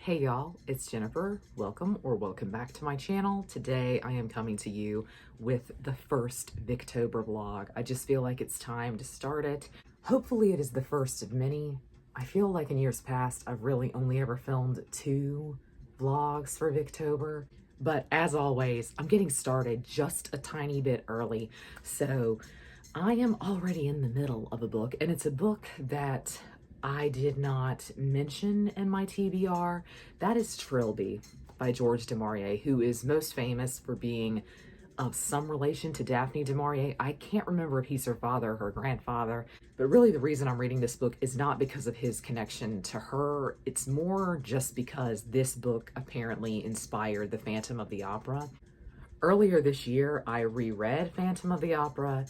Hey y'all, it's Jennifer. Welcome back to my channel. Today I am coming to you with the first Victober vlog. I just feel like it's time to start it. Hopefully it is the first of many. I feel like in years past I've really only ever filmed 2 vlogs for Victober. But as always, I'm getting started just a tiny bit early. So I am already in the middle of a book, and it's a book that I did not mention in my TBR. That is Trilby by George DuMaurier, who is most famous for being of some relation to Daphne DuMaurier. I can't remember if he's her father or her grandfather, but really the reason I'm reading this book is not because of his connection to her. It's more just because this book apparently inspired the Phantom of the Opera. Earlier this year, I reread Phantom of the Opera,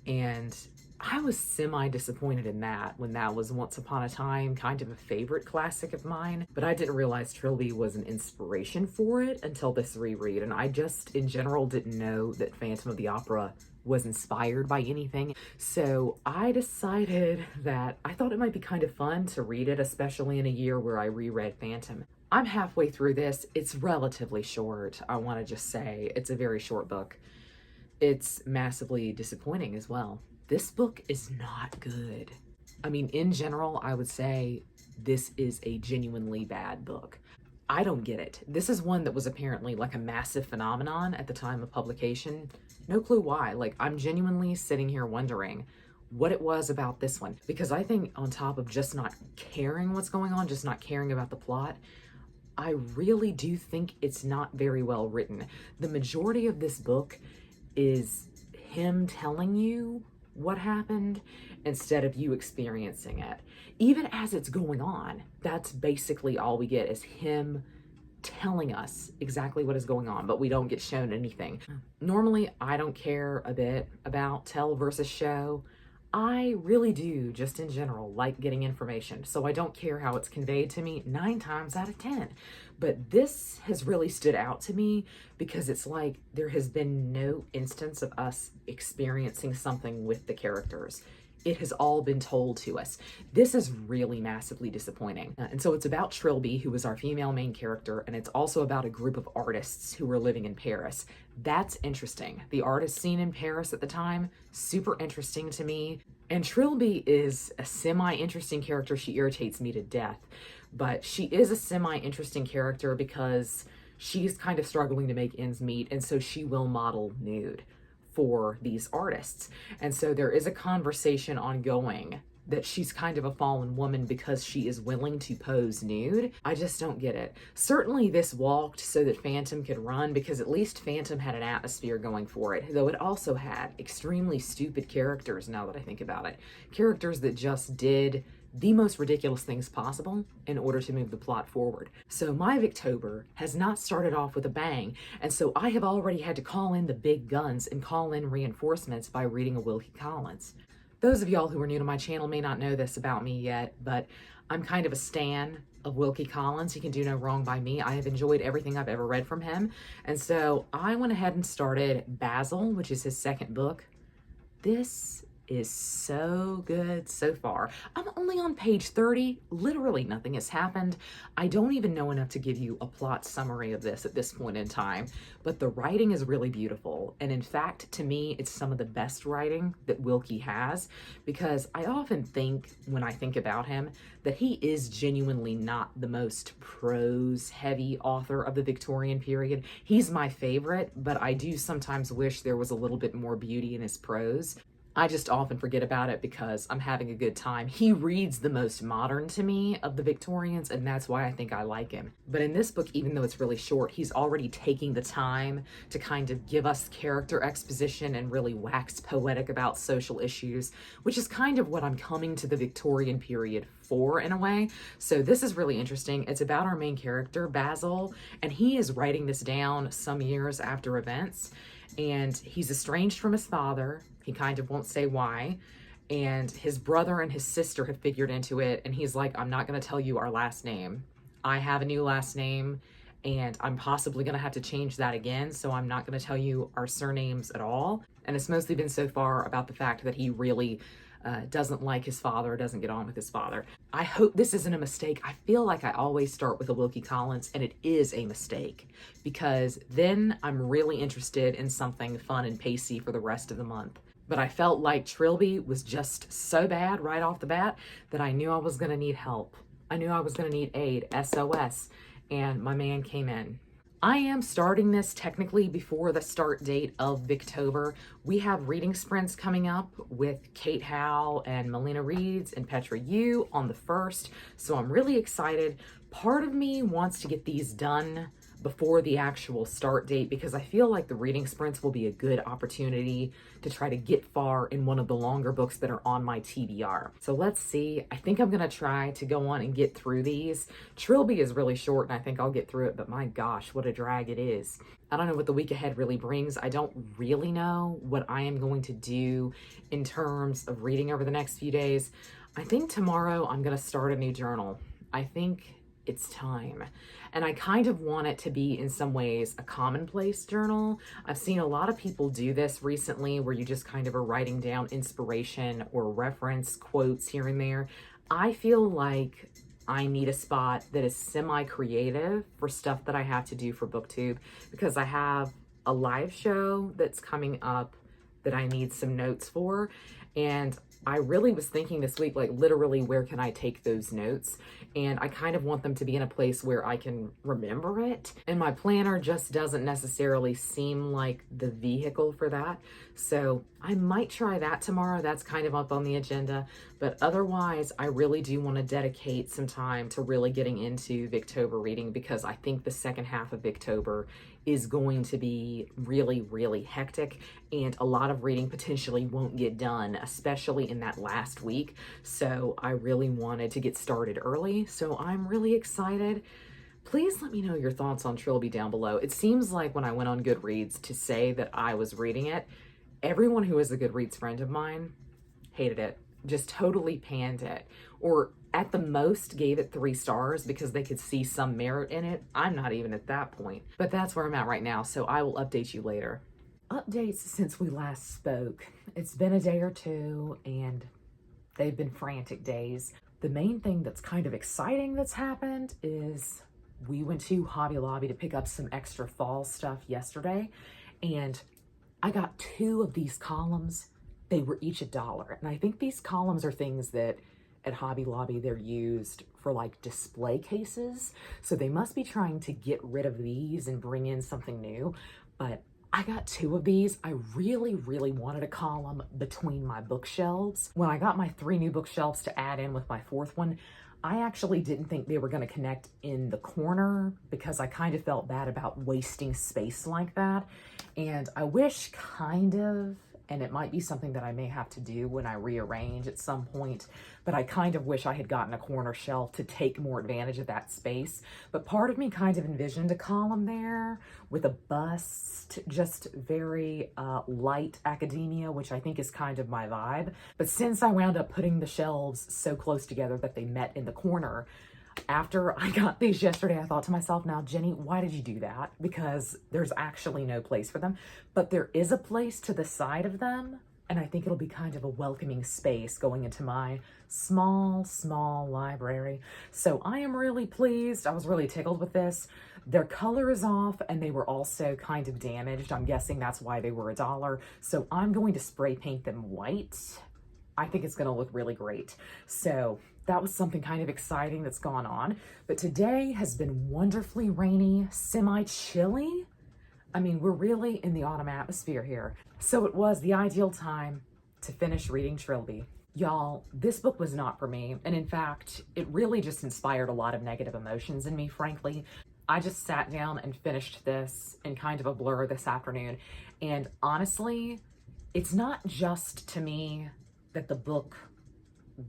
and I was semi-disappointed in that when that was once upon a time kind of a favorite classic of mine, but I didn't realize Trilby was an inspiration for it until this reread, and I just in general didn't know that Phantom of the Opera was inspired by anything. So I decided that I thought it might be kind of fun to read it, especially in a year where I reread Phantom. I'm halfway through this. It's relatively short. I want to just say it's a very short book. It's massively disappointing as well. This book is not good. I mean, in general, I would say this is a genuinely bad book. I don't get it. This is one that was apparently like a massive phenomenon at the time of publication. No clue why. Like, I'm genuinely sitting here wondering what it was about this one. Because I think on top of just not caring what's going on, just not caring about the plot, I really do think it's not very well written. The majority of this book is him telling you what happened instead of you experiencing it. Even as it's going on, that's basically all we get is him telling us exactly what is going on, but we don't get shown anything. Normally, I don't care a bit about tell versus show. I really do, just in general, like getting information, so I don't care how it's conveyed to me 9 times out of 10. But this has really stood out to me because it's like there has been no instance of us experiencing something with the characters. It has all been told to us. This is really massively disappointing. And so it's about Trilby, who is our female main character, and it's also about a group of artists who were living in Paris. That's interesting. The artist scene in Paris at the time, super interesting to me. And Trilby is a semi-interesting character. She irritates me to death, but she is a semi-interesting character because she's kind of struggling to make ends meet, and so she will model nude for these artists. And so there is a conversation ongoing that she's kind of a fallen woman because she is willing to pose nude. I just don't get it. Certainly this walked so that Phantom could run, because at least Phantom had an atmosphere going for it, though it also had extremely stupid characters now that I think about it. Characters that just did the most ridiculous things possible in order to move the plot forward. So my Victober has not started off with a bang, and so I have already had to call in the big guns and call in reinforcements by reading a Wilkie Collins. Those of y'all who are new to my channel may not know this about me yet, but I'm kind of a stan of Wilkie Collins. He can do no wrong by me. I have enjoyed everything I've ever read from him, and so I went ahead and started Basil, which is his second book. This is so good so far. I'm only on page 30. Literally nothing has happened. I don't even know enough to give you a plot summary of this at this point in time, but the writing is really beautiful. And in fact, to me, it's some of the best writing that Wilkie has, because I often think when I think about him that he is genuinely not the most prose heavy author of the Victorian period. He's my favorite, but I do sometimes wish there was a little bit more beauty in his prose. I just often forget about it because I'm having a good time. He reads the most modern to me of the Victorians, and that's why I think I like him. But in this book, even though it's really short, he's already taking the time to kind of give us character exposition and really wax poetic about social issues, which is kind of what I'm coming to the Victorian period for in a way. So this is really interesting. It's about our main character, Basil, and he is writing this down some years after events, and he's estranged from his father. He kind of won't say why. And his brother and his sister have figured into it. And he's like, I'm not going to tell you our last name. I have a new last name and I'm possibly going to have to change that again. So I'm not going to tell you our surnames at all. And it's mostly been so far about the fact that he really doesn't like his father, doesn't get on with his father. I hope this isn't a mistake. I feel like I always start with a Wilkie Collins, and it is a mistake because then I'm really interested in something fun and pacey for the rest of the month. But I felt like Trilby was just so bad right off the bat that I knew I was going to need help. I knew I was going to need aid, SOS, and my man came in. I am starting this technically before the start date of Victober. We have reading sprints coming up with Kate Howe and Melina Reeds and Petra Yu on the 1st, so I'm really excited. Part of me wants to get these done before the actual start date because I feel like the reading sprints will be a good opportunity to try to get far in one of the longer books that are on my TBR. So let's see. I think I'm going to try to go on and get through these. Trilby is really short and I think I'll get through it, but my gosh, what a drag it is. I don't know what the week ahead really brings. I don't really know what I am going to do in terms of reading over the next few days. I think tomorrow I'm going to start a new journal. I think it's time. And I kind of want it to be in some ways a commonplace journal. I've seen a lot of people do this recently where you just kind of are writing down inspiration or reference quotes here and there. I feel like I need a spot that is semi-creative for stuff that I have to do for BookTube because I have a live show that's coming up that I need some notes for. And I really was thinking this week, like literally, where can I take those notes? And I kind of want them to be in a place where I can remember it. And my planner just doesn't necessarily seem like the vehicle for that. So I might try that tomorrow. That's kind of up on the agenda. But otherwise, I really do want to dedicate some time to really getting into Victober reading because I think the second half of Victober is going to be really, really hectic, and a lot of reading potentially won't get done, especially in that last week. So I really wanted to get started early. So I'm really excited. Please let me know your thoughts on Trilby down below. It seems like when I went on Goodreads to say that I was reading it, everyone who is a Goodreads friend of mine hated it, just totally panned it, or at the most gave it 3 stars because they could see some merit in it. I'm not even at that point, but that's where I'm at right now. So I will update you later. Updates since we last spoke. It's been a day or two and they've been frantic days. The main thing that's kind of exciting that's happened is we went to Hobby Lobby to pick up some extra fall stuff yesterday, and I got 2 of these columns. They were each $1. And I think these columns are things that at Hobby Lobby, they're used for like display cases. So they must be trying to get rid of these and bring in something new. But I got 2 of these. I really, really wanted a column between my bookshelves. When I got my 3 new bookshelves to add in with my 4th one, I actually didn't think they were going to connect in the corner because I kind of felt bad about wasting space like that. And I wish kind of, and it might be something that I may have to do when I rearrange at some point, but I kind of wish I had gotten a corner shelf to take more advantage of that space. But part of me kind of envisioned a column there with a bust, just very light academia, which I think is kind of my vibe. But since I wound up putting the shelves so close together that they met in the corner, after I got these yesterday, I thought to myself, now, Jenny, why did you do that? Because there's actually no place for them, but there is a place to the side of them. And I think it'll be kind of a welcoming space going into my small, small library. So I am really pleased. I was really tickled with this. Their color is off and they were also kind of damaged. I'm guessing that's why they were $1. So I'm going to spray paint them white. I think it's going to look really great. So that was something kind of exciting that's gone on. But today has been wonderfully rainy, semi-chilly. I mean, we're really in the autumn atmosphere here. So it was the ideal time to finish reading Trilby. Y'all, this book was not for me, and in fact, it really just inspired a lot of negative emotions in me, frankly. I just sat down and finished this in kind of a blur this afternoon, and honestly, it's not just to me that the book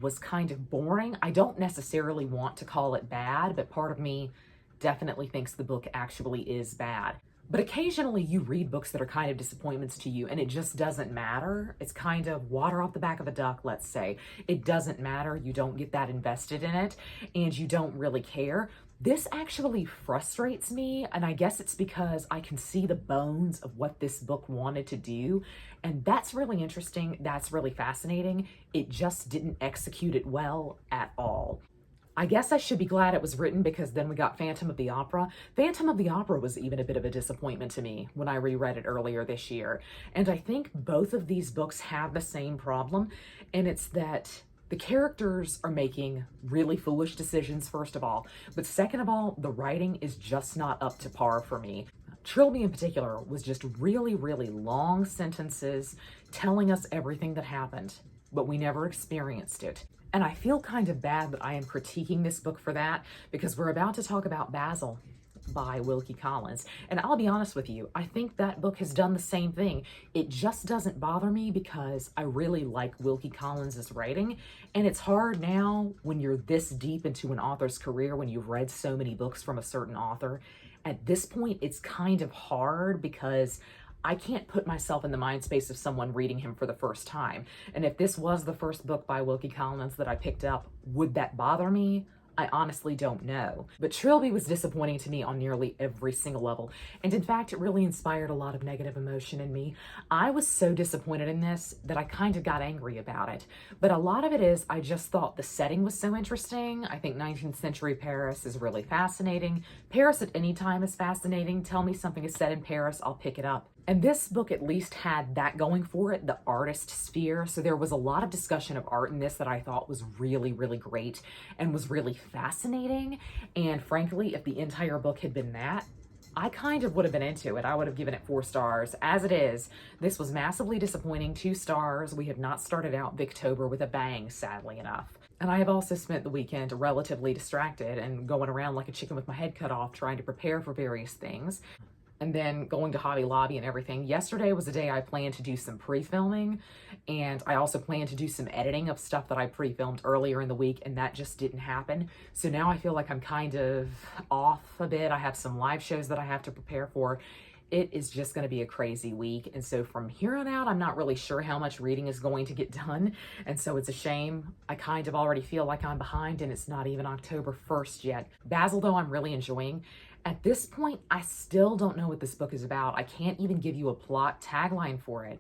was kind of boring. I don't necessarily want to call it bad, but part of me definitely thinks the book actually is bad. But occasionally you read books that are kind of disappointments to you and it just doesn't matter. It's kind of water off the back of a duck, let's say. It doesn't matter. You don't get that invested in it and you don't really care. This actually frustrates me, and I guess it's because I can see the bones of what this book wanted to do, and that's really interesting. That's really fascinating. It just didn't execute it well at all. I guess I should be glad it was written, because then we got Phantom of the Opera. Phantom of the Opera was even a bit of a disappointment to me when I reread it earlier this year. And I think both of these books have the same problem, and it's that the characters are making really foolish decisions, first of all. But second of all, the writing is just not up to par for me. Trilby in particular was just really, really long sentences telling us everything that happened, but we never experienced it. And I feel kind of bad that I am critiquing this book for that, because we're about to talk about Basil by Wilkie Collins. And I'll be honest with you, I think that book has done the same thing. It just doesn't bother me because I really like Wilkie Collins' writing. And it's hard now when you're this deep into an author's career, when you've read so many books from a certain author. At this point, it's kind of hard because I can't put myself in the mind space of someone reading him for the first time. And if this was the first book by Wilkie Collins that I picked up, would that bother me? I honestly don't know. But Trilby was disappointing to me on nearly every single level. And in fact, it really inspired a lot of negative emotion in me. I was so disappointed in this that I kind of got angry about it. But a lot of it is, I just thought the setting was so interesting. I think 19th century Paris is really fascinating. Paris at any time is fascinating. Tell me something is set in Paris, I'll pick it up. And this book at least had that going for it, the artist sphere. So there was a lot of discussion of art in this that I thought was really, really great and was really fascinating. And frankly, if the entire book had been that, I kind of would have been into it. I would have given it 4 stars. As it is, this was massively disappointing, 2 stars. We have not started out Victober with a bang, sadly enough. And I have also spent the weekend relatively distracted and going around like a chicken with my head cut off, trying to prepare for various things. And then going to Hobby Lobby and everything. Yesterday was a day I planned to do some pre-filming, and I also planned to do some editing of stuff that I pre-filmed earlier in the week, and that just didn't happen. So now I feel like I'm kind of off a bit. I have some live shows that I have to prepare for. It is just going to be a crazy week. And so from here on out, I'm not really sure how much reading is going to get done. And so it's a shame. I kind of already feel like I'm behind, and it's not even October 1st yet. Basil, though, I'm really enjoying. At this point, I still don't know what this book is about. I can't even give you a plot tagline for it.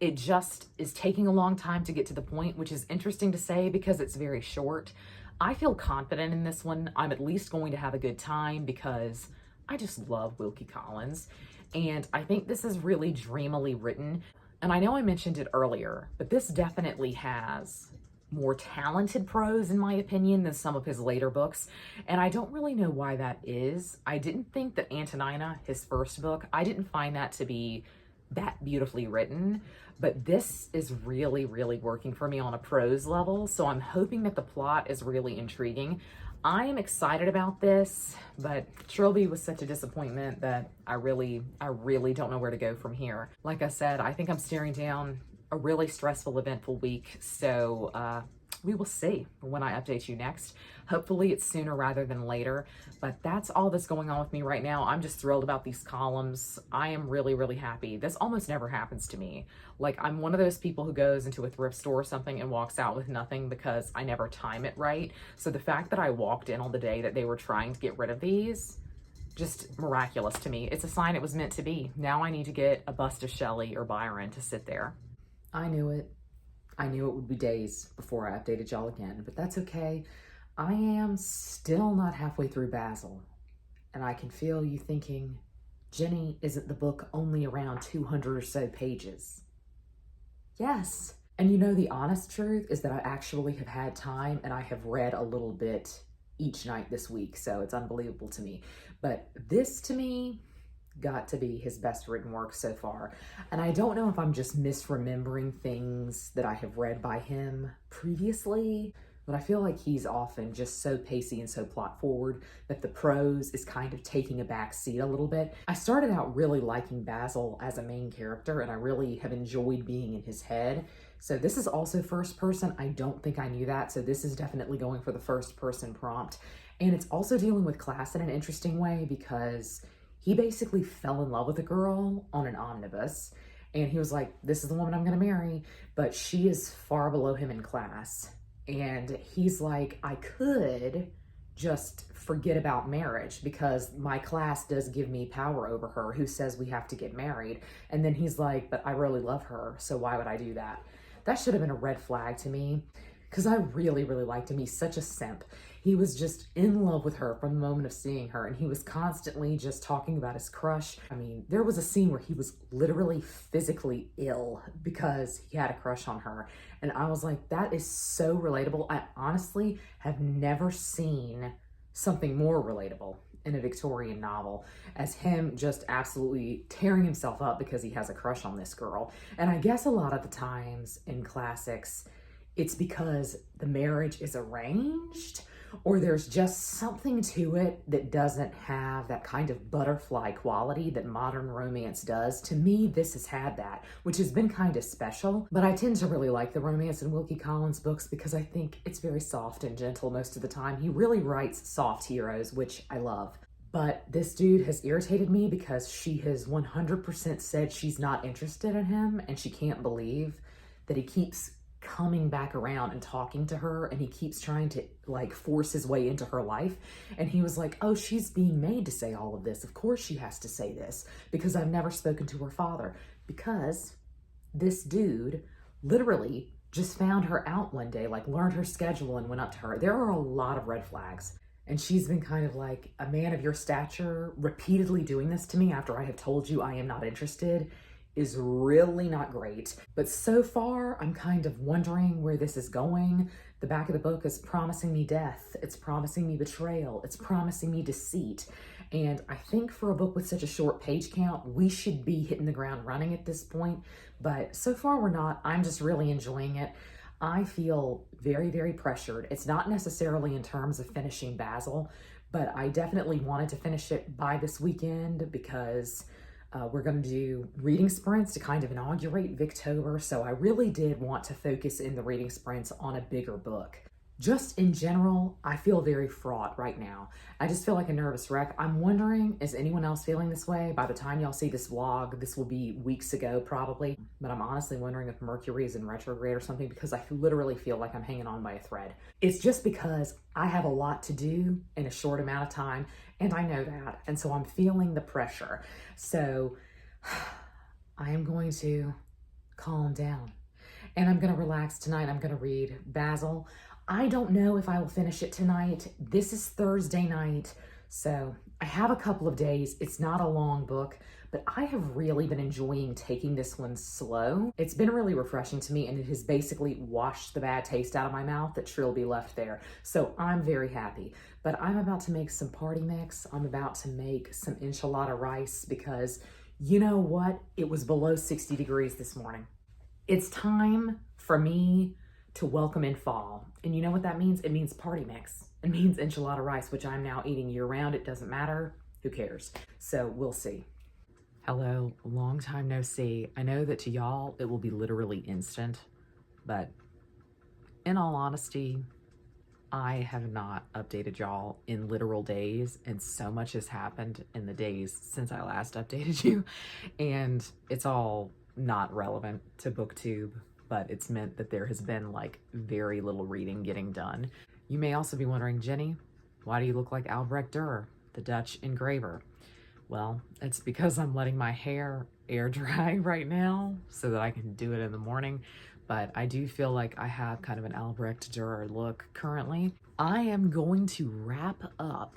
It just is taking a long time to get to the point, which is interesting to say because it's very short. I feel confident in this one. I'm at least going to have a good time because I just love Wilkie Collins. And I think this is really dreamily written. And I know I mentioned it earlier, but this definitely has more talented prose, in my opinion, than some of his later books. And I don't really know why that is. I didn't think that Antonina, his first book, I didn't find that to be that beautifully written. But this is really, really working for me on a prose level. So I'm hoping that the plot is really intriguing. I am excited about this, but Trilby was such a disappointment that I really don't know where to go from here. Like I said, I think I'm staring down a really stressful, eventful week. So we will see when I update you next. Hopefully it's sooner rather than later, but that's all that's going on with me right now. I'm just thrilled about these columns. I am really, really happy. This almost never happens to me. Like, I'm one of those people who goes into a thrift store or something and walks out with nothing because I never time it right. So the fact that I walked in on the day that they were trying to get rid of these, just miraculous to me. It's a sign it was meant to be. Now I need to get a bust of Shelley or Byron to sit there. I knew it. I knew it would be days before I updated y'all again, but that's okay. I am still not halfway through Basil, and I can feel you thinking, Jenny, isn't the book only around 200 or so pages? Yes. And you know, the honest truth is that I actually have had time and I have read a little bit each night this week, so it's unbelievable to me. But this, to me, got to be his best written work so far. And I don't know if I'm just misremembering things that I have read by him previously, but I feel like he's often just so pacey and so plot forward that the prose is kind of taking a back seat a little bit. I started out really liking Basil as a main character, and I really have enjoyed being in his head. So this is also first person. I don't think I knew that. So this is definitely going for the first person prompt. And it's also dealing with class in an interesting way because he basically fell in love with a girl on an omnibus. And he was like, this is the woman I'm going to marry, but she is far below him in class. And he's like, I could just forget about marriage because my class does give me power over her, who says we have to get married. And then he's like, but I really love her, so why would I do that? That should have been a red flag to me because I really, really liked him. He's such a simp. He was just in love with her from the moment of seeing her, and he was constantly just talking about his crush. I mean, there was a scene where he was literally physically ill because he had a crush on her. And I was like, that is so relatable. I honestly have never seen something more relatable in a Victorian novel as him just absolutely tearing himself up because he has a crush on this girl. And I guess a lot of the times in classics, it's because the marriage is arranged, or there's just something to it that doesn't have that kind of butterfly quality that modern romance does. To me, this has had that, which has been kind of special, but I tend to really like the romance in Wilkie Collins' books because I think it's very soft and gentle most of the time. He really writes soft heroes, which I love. But this dude has irritated me because she has 100% said she's not interested in him, and she can't believe that he keeps coming back around and talking to her, and he keeps trying to like force his way into her life. And he was like, oh, she's being made to say all of this. Of course she has to say this because I've never spoken to her father. Because this dude literally just found her out one day, like learned her schedule and went up to her. There are a lot of red flags. And she's been kind of like, a man of your stature repeatedly doing this to me after I have told you I am not interested is really not great. But so far, I'm kind of wondering where this is going. The back of the book is promising me death. It's promising me betrayal. It's promising me deceit. And I think for a book with such a short page count, we should be hitting the ground running at this point. But so far we're not. I'm just really enjoying it. I feel very, very pressured. It's not necessarily in terms of finishing Basil, but I definitely wanted to finish it by this weekend because we're going to do reading sprints to kind of inaugurate Victober. So I really did want to focus in the reading sprints on a bigger book. Just in general, I feel very fraught right now. I just feel like a nervous wreck. I'm wondering, is anyone else feeling this way? By the time y'all see this vlog, this will be weeks ago probably. But I'm honestly wondering if Mercury is in retrograde or something because I literally feel like I'm hanging on by a thread. It's just because I have a lot to do in a short amount of time, and I know that. And so I'm feeling the pressure. So I am going to calm down and I'm going to relax tonight. I'm going to read Basil. I don't know if I will finish it tonight. This is Thursday night, so I have a couple of days. It's not a long book, but I have really been enjoying taking this one slow. It's been really refreshing to me, and it has basically washed the bad taste out of my mouth that Trilby left there. So I'm very happy. But I'm about to make some party mix. I'm about to make some enchilada rice because you know what? It was below 60 degrees this morning. It's time for me to welcome in fall. And you know what that means? It means party mix. It means enchilada rice, which I'm now eating year round. It doesn't matter. Who cares? So we'll see. Hello, long time no see. I know that to y'all, it will be literally instant, but in all honesty, I have not updated y'all in literal days, and so much has happened in the days since I last updated you, and it's all not relevant to booktube, but it's meant that there has been like very little reading getting done. You may also be wondering, Jenny, why do you look like Albrecht Dürer, the Dutch engraver? Well, it's because I'm letting my hair air dry right now so that I can do it in the morning, but I do feel like I have kind of an Albrecht Dürer look currently. I am going to wrap up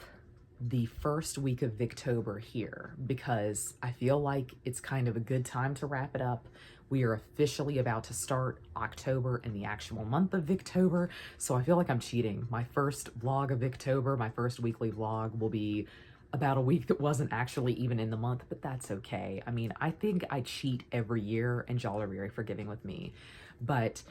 the first week of Victober here because I feel like it's kind of a good time to wrap it up. We are officially about to start October and the actual month of Victober, so I feel like I'm cheating. My first vlog of Victober, my first weekly vlog, will be about a week that wasn't actually even in the month, but that's okay. I mean, I think I cheat every year, and y'all are very forgiving with me. But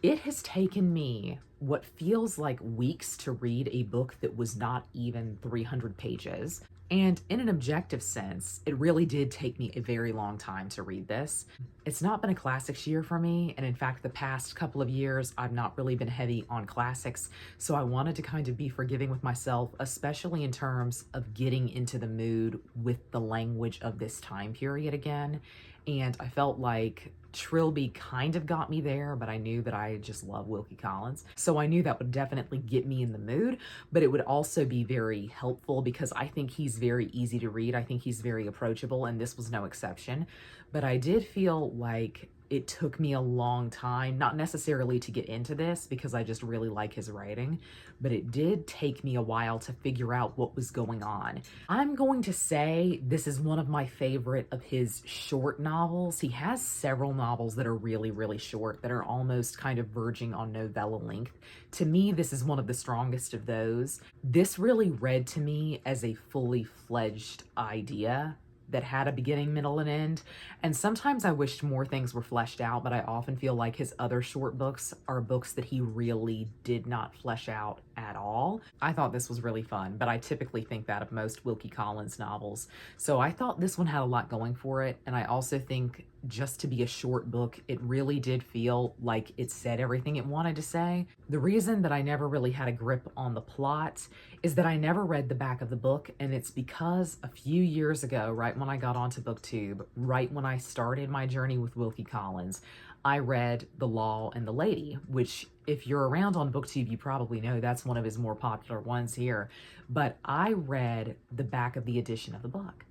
it has taken me what feels like weeks to read a book that was not even 300 pages. And in an objective sense, it really did take me a very long time to read this. It's not been a classics year for me, and in fact, the past couple of years, I've not really been heavy on classics, so I wanted to kind of be forgiving with myself, especially in terms of getting into the mood with the language of this time period again. And I felt like Trilby kind of got me there, but I knew that I just love Wilkie Collins. So I knew that would definitely get me in the mood, but it would also be very helpful because I think he's very easy to read. I think he's very approachable, and this was no exception. But I did feel like it took me a long time, not necessarily to get into this because I just really like his writing, but it did take me a while to figure out what was going on. I'm going to say this is one of my favorite of his short novels. He has several novels that are really, really short, that are almost kind of verging on novella length. To me, this is one of the strongest of those. This really read to me as a fully fledged idea that had a beginning, middle, and end. And sometimes I wished more things were fleshed out, but I often feel like his other short books are books that he really did not flesh out at all. I thought this was really fun, but I typically think that of most Wilkie Collins novels. So I thought this one had a lot going for it, and I also think just to be a short book, it really did feel like it said everything it wanted to say. The reason that I never really had a grip on the plot is that I never read the back of the book, and it's because a few years ago, right when I got onto BookTube, right when I started my journey with Wilkie Collins, I read The Law and the Lady, which if you're around on BookTube, you probably know that's one of his more popular ones here. But I read the back of the edition of the book,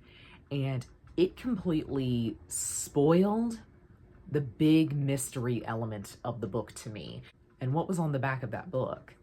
and it completely spoiled the big mystery element of the book to me. And what was on the back of that book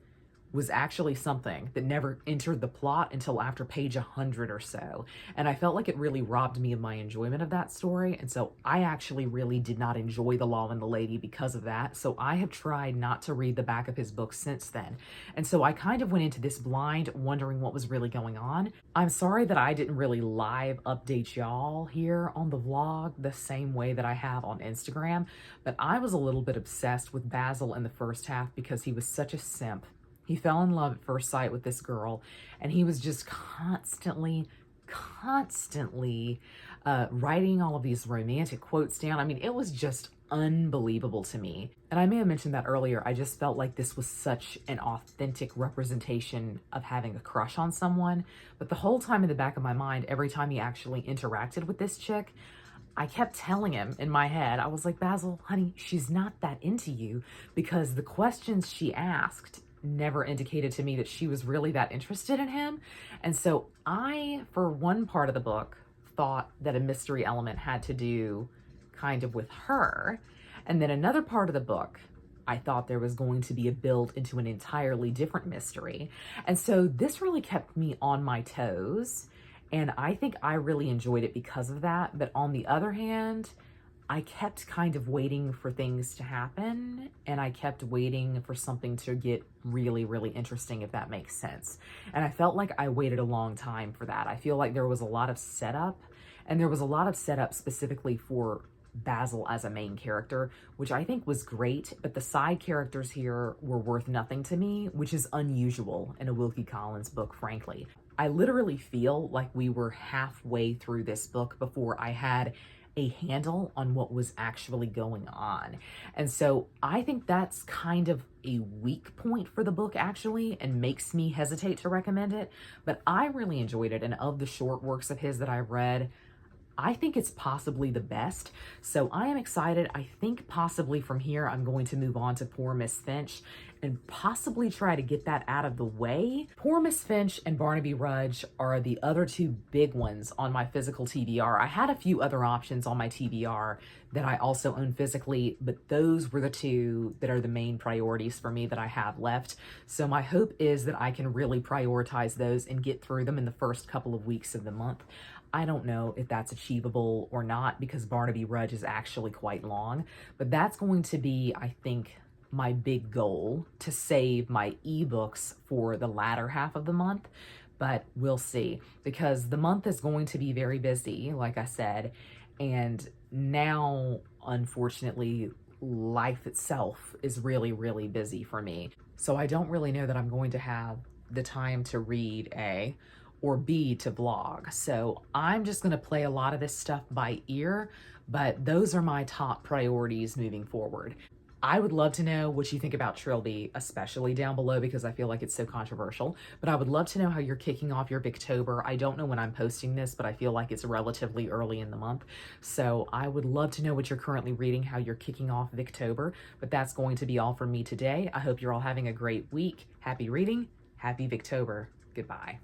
was actually something that never entered the plot until after page 100 or so. And I felt like it really robbed me of my enjoyment of that story. And so I actually really did not enjoy The Law and the Lady because of that. So I have tried not to read the back of his book since then. And so I kind of went into this blind, wondering what was really going on. I'm sorry that I didn't really live update y'all here on the vlog the same way that I have on Instagram, but I was a little bit obsessed with Basil in the first half because he was such a simp. He fell in love at first sight with this girl, and he was just constantly writing all of these romantic quotes down. I mean, it was just unbelievable to me. And I may have mentioned that earlier. I just felt like this was such an authentic representation of having a crush on someone. But the whole time in the back of my mind, every time he actually interacted with this chick, I kept telling him in my head, I was like, Basil, honey, she's not that into you, because the questions she asked never indicated to me that she was really that interested in him. And so I, for one part of the book, thought that a mystery element had to do kind of with her. And then another part of the book, I thought there was going to be a build into an entirely different mystery. And so this really kept me on my toes. And I think I really enjoyed it because of that. But on the other hand, I kept kind of waiting for things to happen, and I kept waiting for something to get really, really interesting, if that makes sense. And I felt like I waited a long time for that. I feel like there was a lot of setup, and there was a lot of setup specifically for Basil as a main character, which I think was great, but the side characters here were worth nothing to me, which is unusual in a Wilkie Collins book, frankly. I literally feel like we were halfway through this book before I had a handle on what was actually going on. And so I think that's kind of a weak point for the book, actually, and makes me hesitate to recommend it. But I really enjoyed it, and of the short works of his that I've read, I think it's possibly the best. So I am excited. I think possibly from here, I'm going to move on to Poor Miss Finch and possibly try to get that out of the way. Poor Miss Finch and Barnaby Rudge are the other two big ones on my physical TBR. I had a few other options on my TBR that I also own physically, but those were the two that are the main priorities for me that I have left. So my hope is that I can really prioritize those and get through them in the first couple of weeks of the month. I don't know if that's achievable or not because Barnaby Rudge is actually quite long, but that's going to be, I think, my big goal, to save my ebooks for the latter half of the month. but we'll see, because the month is going to be very busy, like I said, and now, unfortunately, life itself is really, really busy for me. So I don't really know that I'm going to have the time to read, A, or B, to vlog. So I'm just gonna play a lot of this stuff by ear, but those are my top priorities moving forward. I would love to know what you think about Trilby, especially down below, because I feel like it's so controversial. But I would love to know how you're kicking off your Victober. I don't know when I'm posting this, but I feel like it's relatively early in the month. So I would love to know what you're currently reading, how you're kicking off Victober. But that's going to be all from me today. I hope you're all having a great week. Happy reading. Happy Victober. Goodbye.